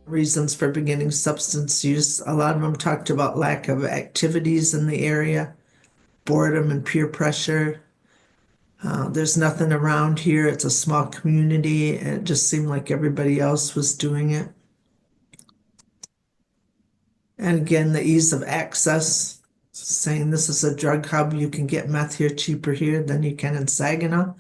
reasons for beginning substance use. A lot of them talked about lack of activities in the area, boredom and peer pressure. There's nothing around here. It's a small community, and it just seemed like everybody else was doing it. And again, the ease of access, saying this is a drug hub. You can get meth here cheaper here than you can in Saginaw.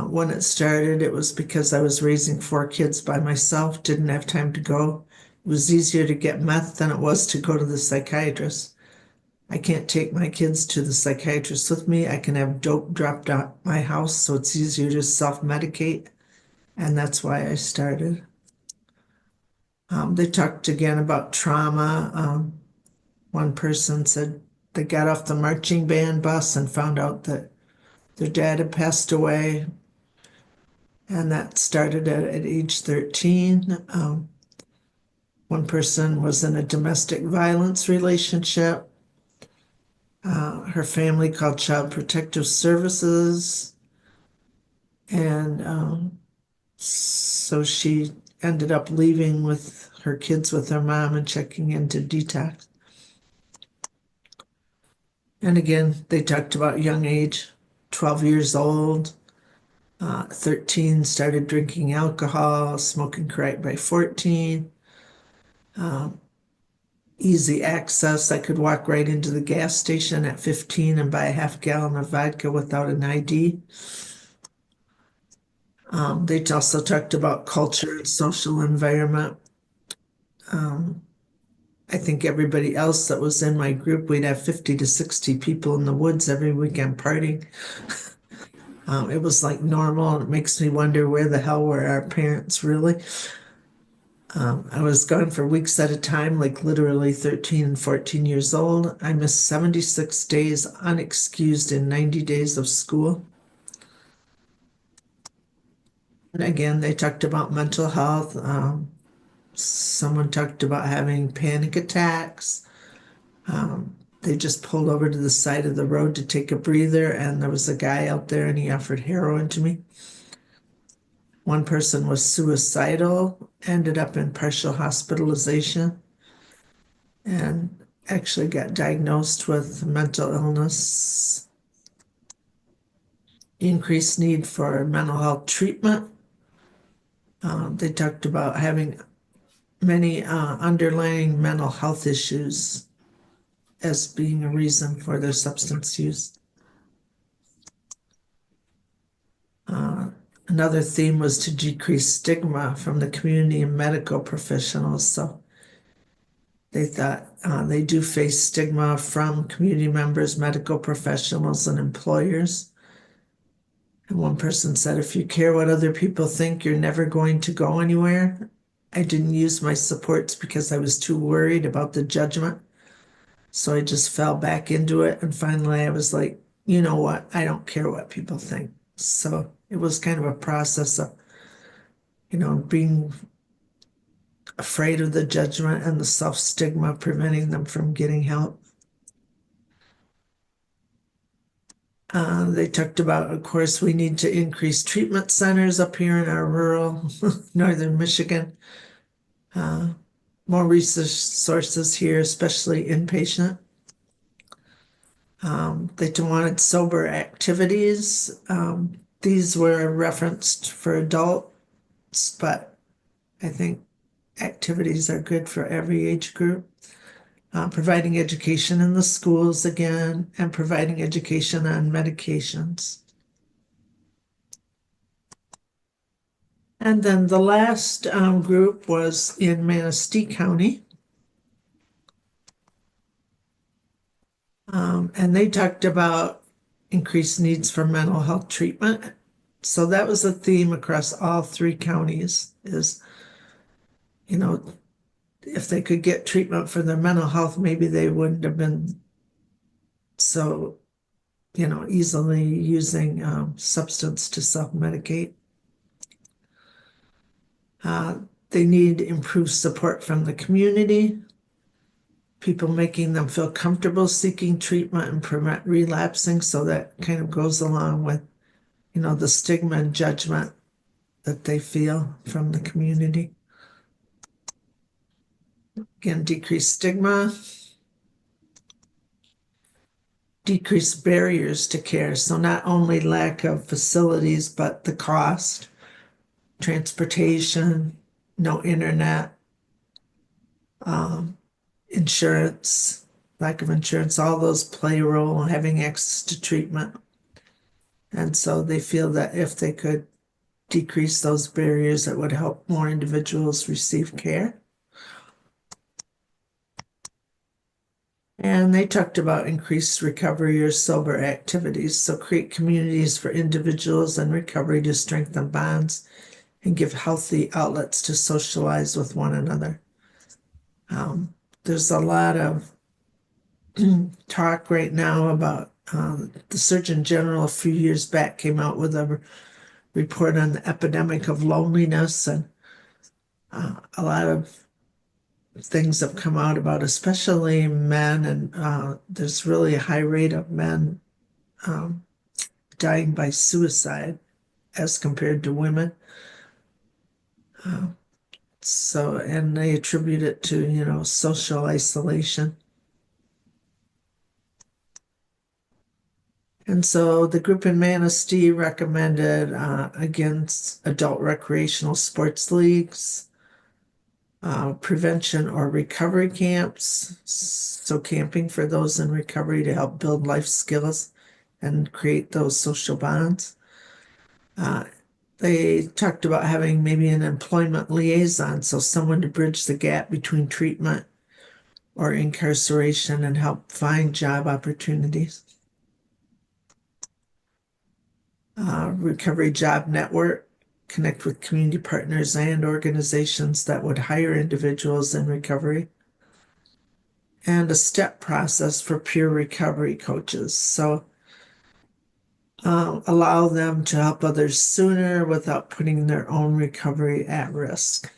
When it started, it was because I was raising 4 kids by myself, didn't have time to go. It was easier to get meth than it was to go to the psychiatrist. I can't take my kids to the psychiatrist with me. I can have dope dropped at my house, so it's easier to self-medicate, and that's why I started. They talked again about trauma. One person said they got off the marching band bus and found out that their dad had passed away, and that started at age 13. One person was in a domestic violence relationship. Her family called Child Protective Services, and so she ended up leaving with her kids with her mom and checking into detox. And again, they talked about young age, 12 years old, 13 started drinking alcohol, smoking crack by 14. Easy access. I could walk right into the gas station at 15 and buy a half-gallon of vodka without an ID. They also talked about culture and social environment. I think everybody else that was in my group, we'd have 50 to 60 people in the woods every weekend partying. It was like normal, and it makes me wonder where the hell were our parents really. I was gone for weeks at a time, like literally 13 and 14 years old. I missed 76 days unexcused in 90 days of school. And again, they talked about mental health. Someone talked about having panic attacks. They just pulled over to the side of the road to take a breather, and there was a guy out there and he offered heroin to me. One person was suicidal, ended up in partial hospitalization, and actually got diagnosed with mental illness. Increased need for mental health treatment. They talked about having many underlying mental health issues as being a reason for their substance use. Another theme was to decrease stigma from the community and medical professionals. So they thought they do face stigma from community members, medical professionals, and employers. And one person said, if you care what other people think, you're never going to go anywhere. I didn't use my supports because I was too worried about the judgment. So I just fell back into it. And finally, I was like, you know what? I don't care what people think. So it was kind of a process of, being afraid of the judgment and the self-stigma preventing them from getting help. They talked about, of course, we need to increase treatment centers up here in our rural northern Michigan. More resources here, especially inpatient. They wanted sober activities. These were referenced for adults, but I think activities are good for every age group. Providing education in the schools again, and providing education on medications. And then the last group was in Manistee County. And they talked about increased needs for mental health treatment. So that was a theme across all 3 counties is, if they could get treatment for their mental health, maybe they wouldn't have been so, easily using substance to self-medicate. They need improved support from the community, people making them feel comfortable seeking treatment and prevent relapsing. So that kind of goes along with, the stigma and judgment that they feel from the community. Again, decrease stigma, decrease barriers to care. So not only lack of facilities, but the cost, transportation, no internet, um, insurance, lack of insurance, all those play a role in having access to treatment. And so they feel that if they could decrease those barriers, that would help more individuals receive care. And they talked about increased recovery or sober activities. So create communities for individuals in recovery to strengthen bonds and give healthy outlets to socialize with one another. There's a lot of talk right now about the Surgeon General a few years back came out with a report on the epidemic of loneliness, and a lot of things have come out about especially men, and there's really a high rate of men um, dying by suicide as compared to women. So, and they attribute it to, social isolation. And so the group in Manistee recommended against adult recreational sports leagues, prevention or recovery camps. So camping for those in recovery to help build life skills and create those social bonds. Uh, they talked about having maybe an employment liaison, so someone to bridge the gap between treatment or incarceration and help find job opportunities. Recovery Job Network, connect with community partners and organizations that would hire individuals in recovery. And a step process for peer recovery coaches. So allow them to help others sooner without putting their own recovery at risk.